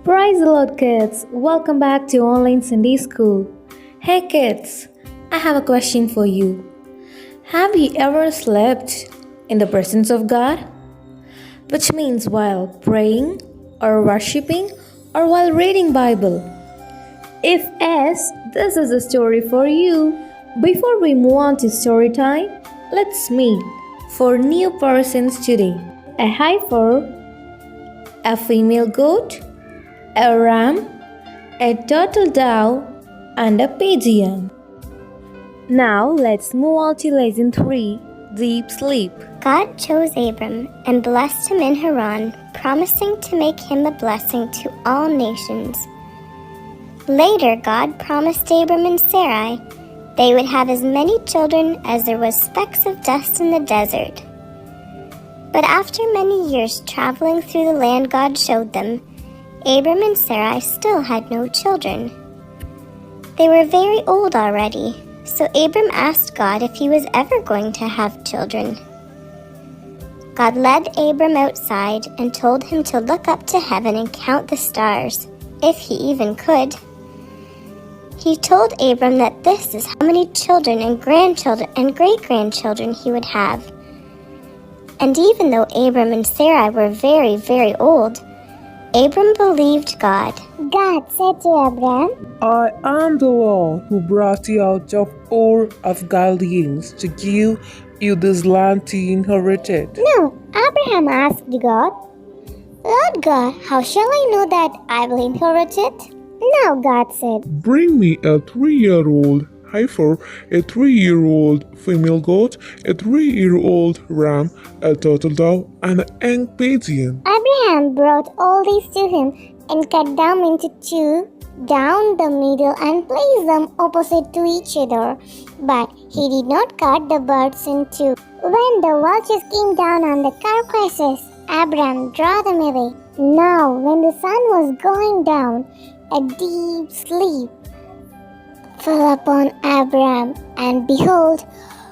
Praise the Lord, kids! Welcome back to Online Sunday School. Hey, kids! I have a question for you. Have you ever slept in the presence of God? Which means while praying or worshipping or while reading Bible? If yes, this is a story for you. Before we move on to story time, let's meet four new persons today. A heifer, a female goat, a ram, a turtle dove, and a pigeon. Now let's move on to lesson 3, deep sleep. God chose Abram and blessed him in Haran, promising to make him a blessing to all nations. Later, God promised Abram and Sarai they would have as many children as there was specks of dust in the desert. But after many years traveling through the land God showed them, Abram and Sarai still had no children. They were very old already, so Abram asked God if he was ever going to have children. God led Abram outside and told him to look up to heaven and count the stars, if he even could. He told Abram that this is how many children and grandchildren and great-grandchildren he would have. And even though Abram and Sarai were very, very old, Abram believed God. God said to Abram, I am the Lord who brought you out of Ur of Chaldeans to give you this land to inherit it. No, Abraham asked God, Lord God, how shall I know that I will inherit it? No, God said, Bring me a 3-year-old heifer, a 3-year-old female goat, a 3-year-old ram, a turtle dove, and a young pigeon. Abraham brought all these to him and cut them into two down the middle and placed them opposite to each other. But he did not cut the birds in two. When the vultures came down on the carcasses, Abraham drew them away. Now, when the sun was going down, a deep sleep fell upon Abraham, and behold,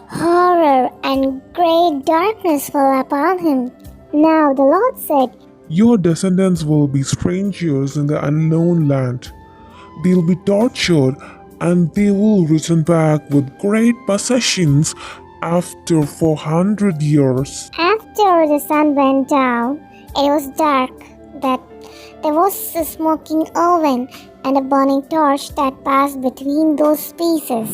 horror and great darkness fell upon him. Now the Lord said, Your descendants will be strangers in the unknown land. They'll be tortured, and they will return back with great possessions after 400 years. After the sun went down, it was dark, that there was a smoking oven and a burning torch that passed between those pieces.